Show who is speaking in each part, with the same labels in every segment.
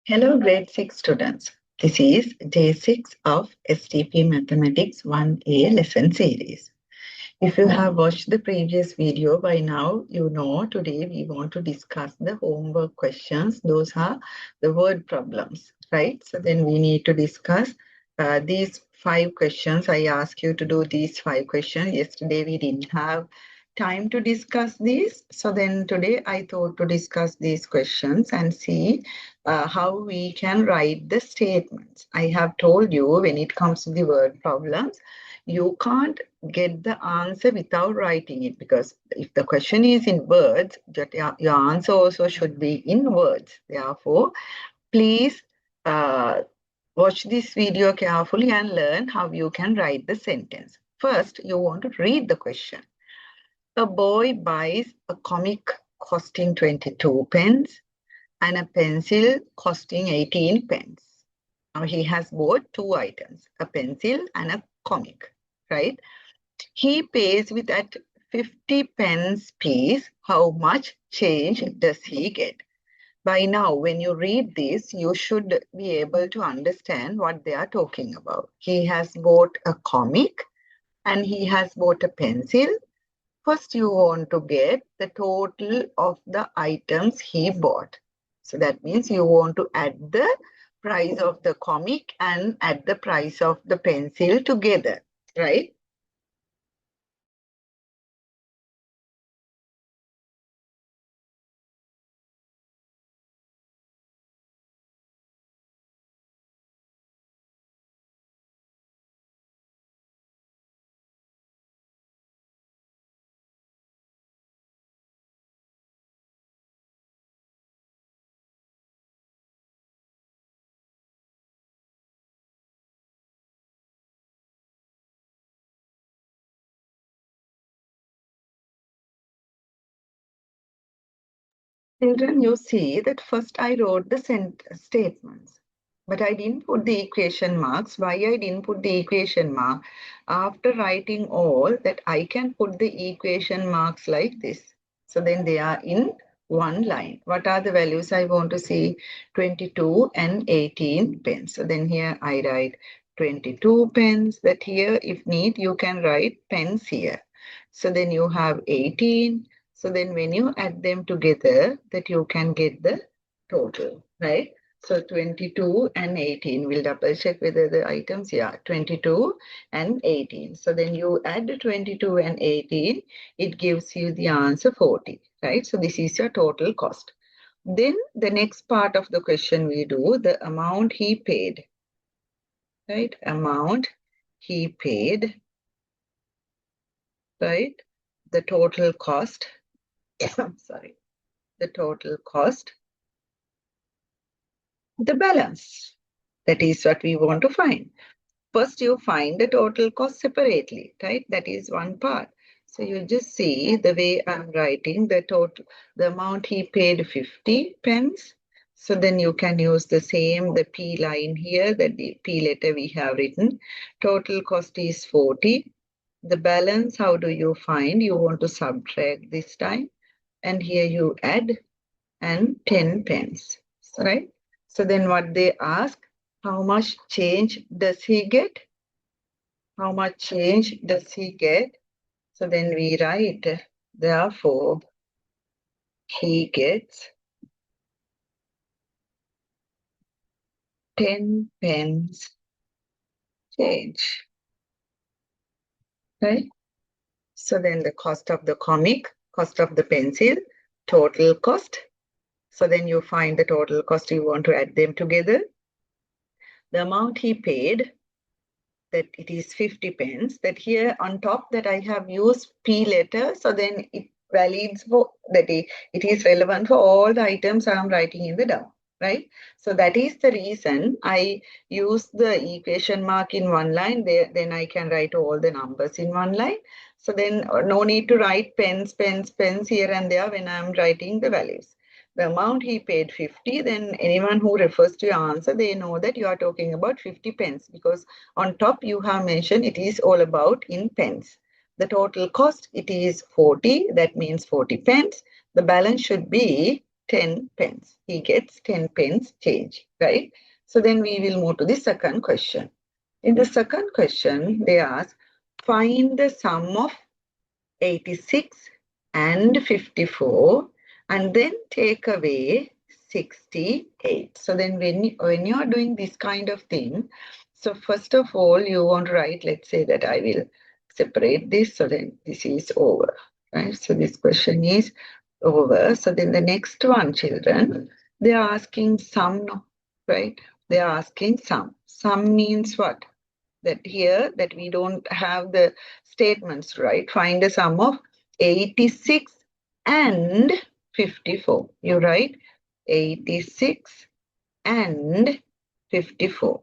Speaker 1: Hello, grade 6 students. This is day 6 of STP Mathematics 1A lesson series. If you have watched the previous video by now, you know today we want to discuss the homework questions. Those are the word problems, right? So then we need to discuss these 5 questions. I asked you to do these 5 questions. Yesterday we didn't have time to discuss these. So then today I thought to discuss these questions and see how we can write the statements. I have told you when it comes to the word problems, you can't get the answer without writing it, because if the question is in words, your answer also should be in words. Therefore, please watch this video carefully and learn how you can write the sentence. First, you want to read the question. A boy buys a comic costing 22 pence and a pencil costing 18 pence. Now he has bought two items, a pencil and a comic, right? He pays with that 50 pence piece. How much change does he get? By now, when you read this, you should be able to understand what they are talking about. He has bought a comic and he has bought a pencil. First, you want to get the total of the items he bought. So that means you want to add the price of the comic and add the price of the pencil together, right? Children, you see that first I wrote the statements, but I didn't put the equation marks. Why I didn't put the equation mark? After writing all that, I can put the equation marks like this. So then they are in one line. What are the values I want to see? 22 and 18 pence. So then here I write 22 pence. That here, if need, you can write pence here. So then you have 18. So then when you add them together, that you can get the total, right? So 22 and 18. We'll double check whether the items, yeah, 22 and 18. So then you add 22 and 18, it gives you the answer 40, right? So this is your total cost. Then the next part of the question we do, the amount he paid, right? Amount he paid, right? The total cost, sorry, the total cost, the balance. That is what we want to find. First, you find the total cost separately, right? That is one part. So you just see the way I'm writing the total, the amount he paid 50 pence. So then you can use the same, the P line here, that the P letter we have written. Total cost is 40. The balance, how do you find? You want to subtract this time. And here you add and 10 pence, right? So then what they ask, how much change does he get? How much change does he get? So then we write, therefore, he gets 10 pence change, right? So then the cost of the comic, cost of the pencil, total cost. So then you find the total cost, you want to add them together. The amount he paid, that it is 50 pence, that here on top that I have used P letter, so then it validates for that it is relevant for all the items I am writing in the down, right? So that is the reason I use the equation mark in one line there, then I can write all the numbers in one line. So then no need to write pence, pence, pence here and there when I am writing the values. The amount he paid 50, then anyone who refers to your answer, they know that you are talking about 50 pence, because on top you have mentioned it is all about in pence. The total cost, it is 40, that means 40 pence. The balance should be 10 pence. He gets 10 pence change, right? So then we will move to the second question. In the second question, they ask, find the sum of 86 and 54 and then take away 68. So then when you are doing this kind of thing, so first of all, you want to write, let's say that I will separate this, so then this is over, right? So this question is over. So then the next one, children, they are asking sum, right? They are asking sum. Sum means what? That here that we don't have the statements, right? Find the sum of 86 and 54. You write 86 and 54,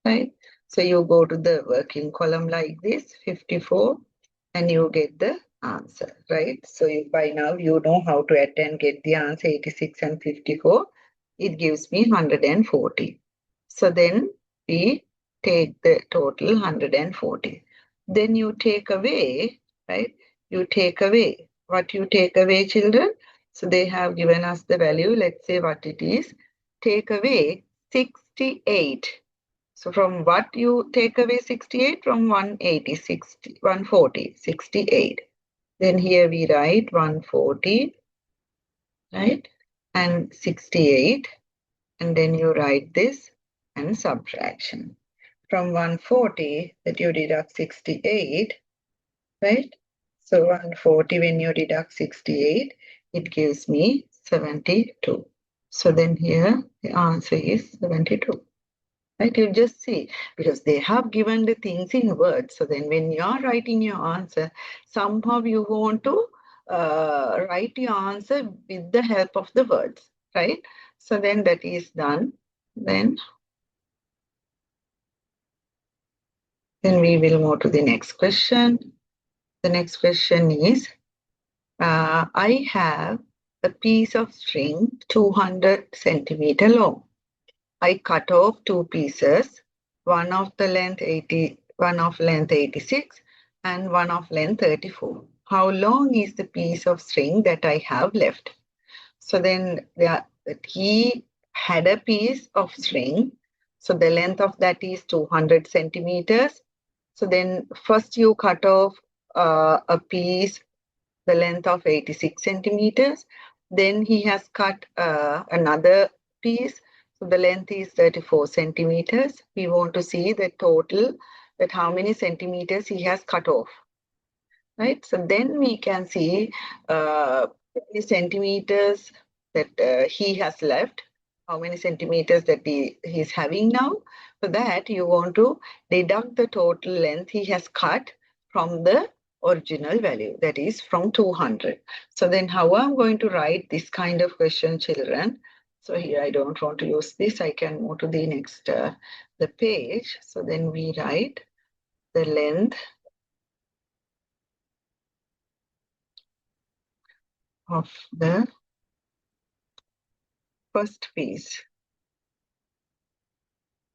Speaker 1: right? So you go to the working column like this, 54, and you get the answer, right? So by now you know how to add and get the answer 86 and 54. It gives me 140. So then we take the total 140. Then you take away, right? You take away. What you take away, children? So they have given us the value. Let's say what it is. Take away 68. So from what you take away 68? From 180, 60, 140, 68. Then here we write 140, right? And 68. And then you write this and subtraction. From 140 that you deduct 68, right? So 140 when you deduct 68, it gives me 72. So then here the answer is 72. Right, you just see, because they have given the things in words. So then when you are writing your answer, somehow you want to write your answer with the help of the words, right? So then that is done. Then we will move to the next question. The next question is, I have a piece of string 200 centimeter long. I cut off two pieces, one of length 86 and one of length 34. How long is the piece of string that I have left? So then he had a piece of string. So the length of that is 200 centimeters. So then first you cut off a piece, the length of 86 centimeters. Then he has cut another piece. So the length is 34 centimeters. We want to see the total, that how many centimeters he has cut off, right? So then we can see how many centimeters that he has left, how many centimeters that he's having now. For that, you want to deduct the total length he has cut from the original value, that is from 200. So then how I'm going to write this kind of question, children? So here I don't want to use this. I can move to the next, the page. So then we write the length of the first piece,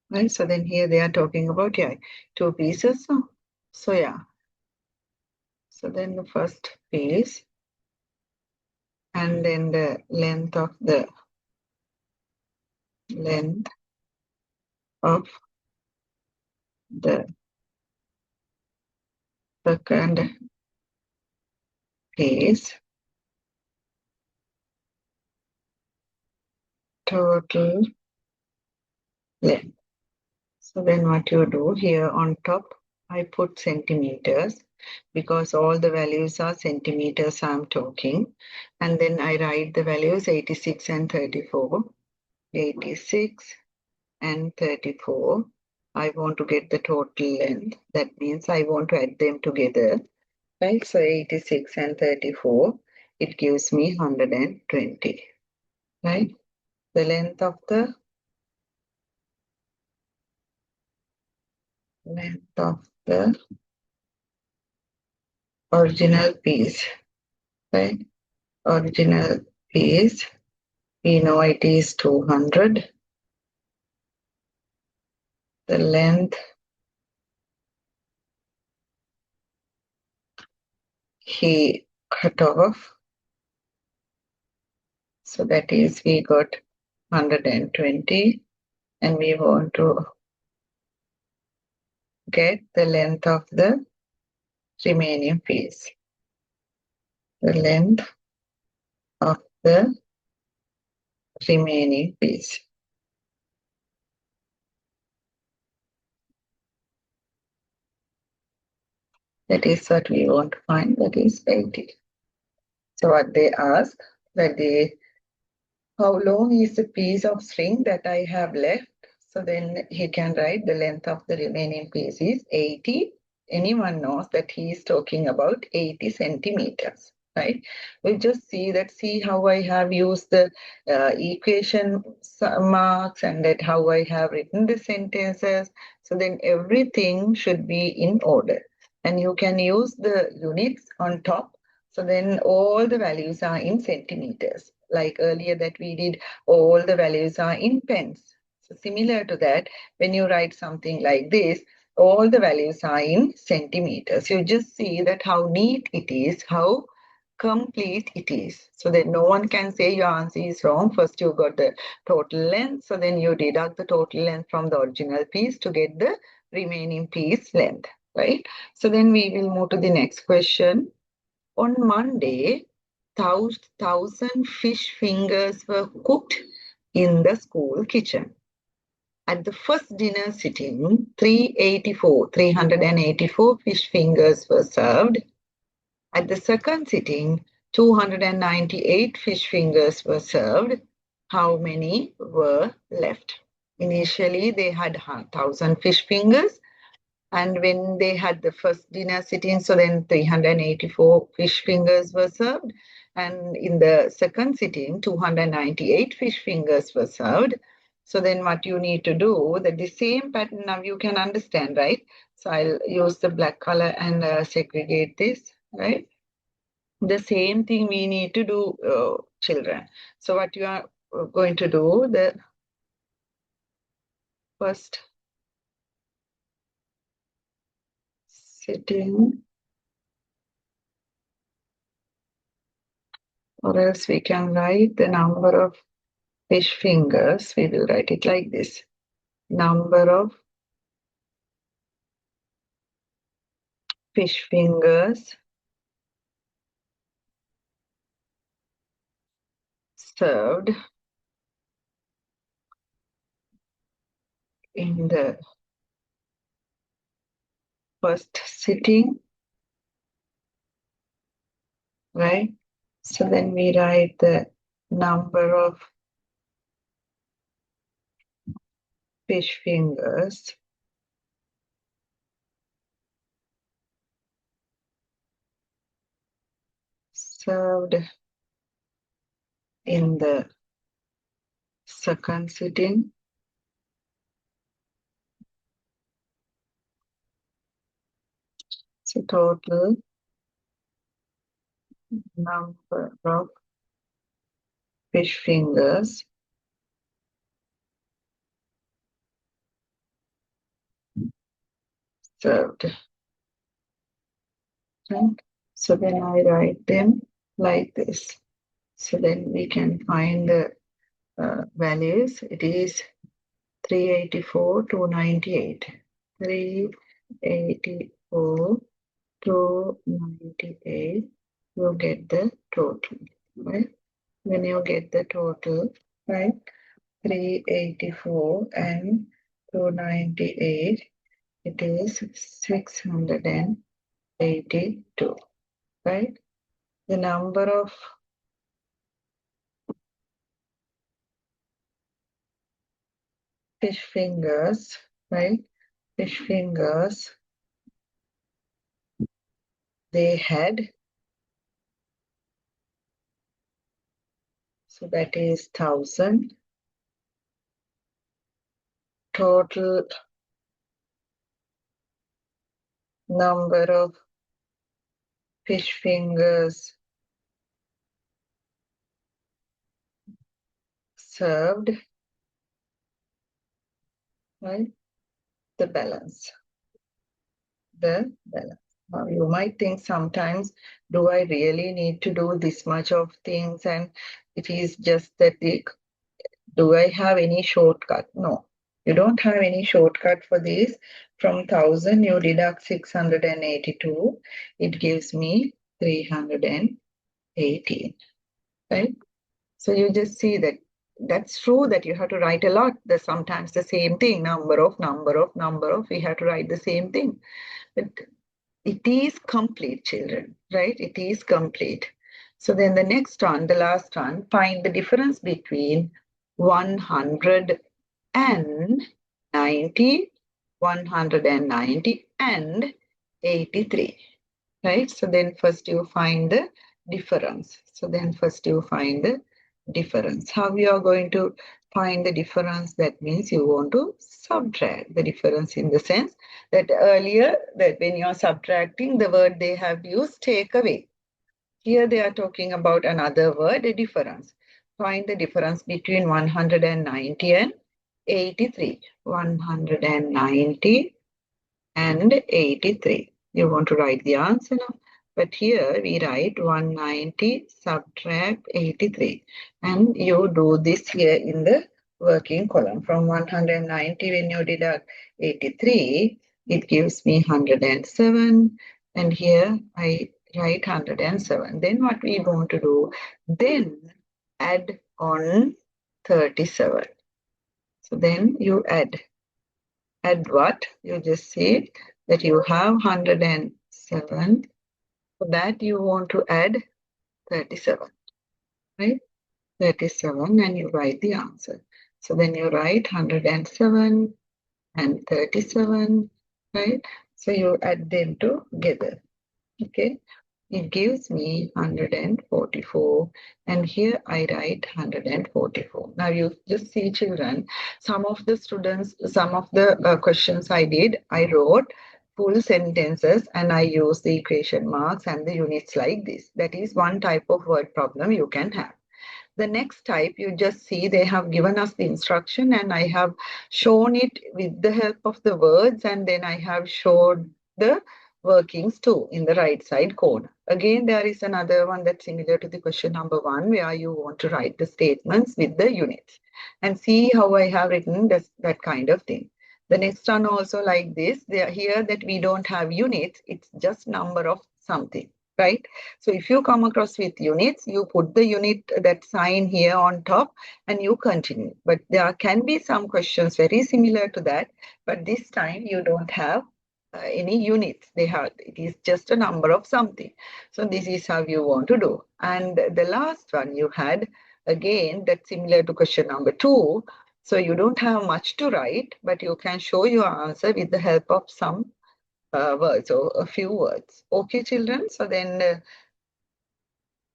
Speaker 1: right? So then here they are talking about, yeah, two pieces. So yeah, so then the first piece and then the length of the second piece, total length. So then what you do here on top, I put centimeters because all the values are centimeters I'm talking. And then I write the values 86 and 34, 86 and 34. I want to get the total length. That means I want to add them together. Right, so 86 and 34, it gives me 120. Right, the length of the original piece, right? Original piece, we know it is 200. The length he cut off So that is we got 120 and we want to get the length of the remaining piece. The length of the remaining piece. That is what we want to find, that is 80. So what they ask, that how long is the piece of string that I have left? So then he can write the length of the remaining piece is 80. Anyone knows that he is talking about 80 centimeters, right? We just see how I have used the equation marks and that how I have written the sentences. So then everything should be in order. And you can use the units on top. So then all the values are in centimeters. Like earlier that we did, all the values are in pence. So similar to that, when you write something like this, all the values are in centimeters. You just see that how neat it is, how complete it is. So that no one can say your answer is wrong. First you got the total length, so then you deduct the total length from the original piece to get the remaining piece length, right? So then we will move to the next question. On Monday, 1,000 fish fingers were cooked in the school kitchen. At the first dinner sitting, 384 fish fingers were served. At the second sitting, 298 fish fingers were served. How many were left? Initially, they had 1,000 fish fingers. And when they had the first dinner sitting, so then 384 fish fingers were served. And in the second sitting, 298 fish fingers were served. So then what you need to do, that the same pattern now you can understand, right? So I'll use the black color and segregate this, right? The same thing we need to do, children. So what you are going to do, the first sitting, or else we can write the number of fish fingers. We will write it like this. Number of fish fingers served in the first sitting, right? So then we write the number of fish fingers served in the second sitting. So total number of fish fingers served. Right? So then I write them like this. So then we can find the values. It is 384 to 98. 384 to 98. You get the total, right? When you get the total, right? 384 and 298, it is 682, right? The number of fish fingers, right? Fish fingers they had, so that is 1,000. Total number of fish fingers served, right? The balance. You might think sometimes, do I really need to do this much of things? And it is just that do I have any shortcut? No, you don't have any shortcut for this. From 1000, you deduct 682. It gives me 318, right? So you just see that that's true that you have to write a lot. There's sometimes the same thing, number of, we have to write the same thing. But it is complete, children, right? It is complete. So then the next one, the last one, find the difference between 190, 190 and 83, right? So then first you find the difference. How you are going to find the difference? That means you want to subtract the difference, in the sense that earlier, that when you are subtracting, the word they have used, take away. Here they are talking about another word, a difference. Find the difference between 190 and 83. 190 and 83. You want to write the answer now. But here we write 190 subtract 83. And you do this here in the working column. From 190, when you deduct 83, it gives me 107. And here I write 107. Then what we want to do, then add on 37. So then you add what? You just say that you have 107. For that you want to add 37, right? 37, and you write the answer. So then you write 107 and 37, right? So you add them together, okay? It gives me 144, and here I write 144. Now you just see, children, some of the students, some of the questions I did, I wrote full sentences and I use the equation marks and the units like this. That is one type of word problem you can have. The next type, you just see they have given us the instruction and I have shown it with the help of the words, and then I have showed the workings too in the right side corner. Again, there is another one that's similar to the question number 1, where you want to write the statements with the units. And see how I have written that kind of thing. The next one also like this. They are here that we don't have units. It's just number of something, right? So if you come across with units, you put the unit, that sign here on top, and you continue. But there can be some questions very similar to that, but this time you don't have any units. It is just a number of something. So this is how you want to do. And the last one you had, again, that's similar to question number 2. So you don't have much to write, but you can show your answer with the help of some words or a few words. Okay, children. So then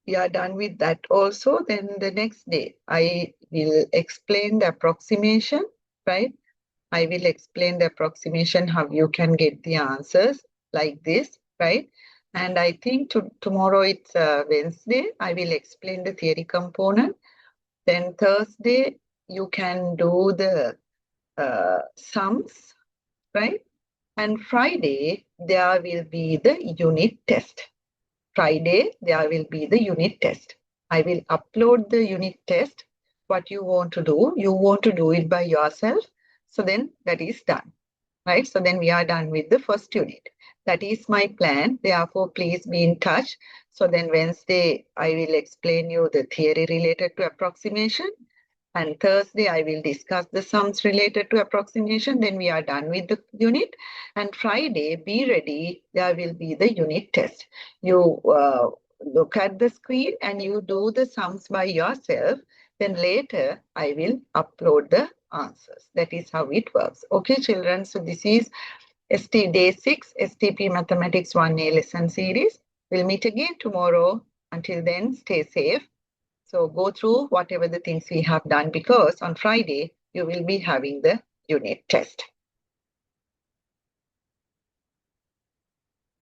Speaker 1: we are done with that also. Then the next day, I will explain the approximation, right? I will explain the approximation, how you can get the answers like this, right? And I think tomorrow it's Wednesday. I will explain the theory component. Then Thursday, you can do the sums, right? And Friday, there will be the unit test. Friday, there will be the unit test. I will upload the unit test. What you want to do, you want to do it by yourself. So then that is done, right? So then we are done with the first unit. That is my plan. Therefore, please be in touch. So then Wednesday, I will explain you the theory related to approximation. And Thursday, I will discuss the sums related to approximation. Then we are done with the unit. And Friday, be ready. There will be the unit test. You look at the screen and you do the sums by yourself. Then later, I will upload the answers. That is how it works. Okay, children. So this is Day 6, STP Mathematics 1A lesson series. We'll meet again tomorrow. Until then, stay safe. So go through whatever the things we have done, because on Friday, you will be having the unit test.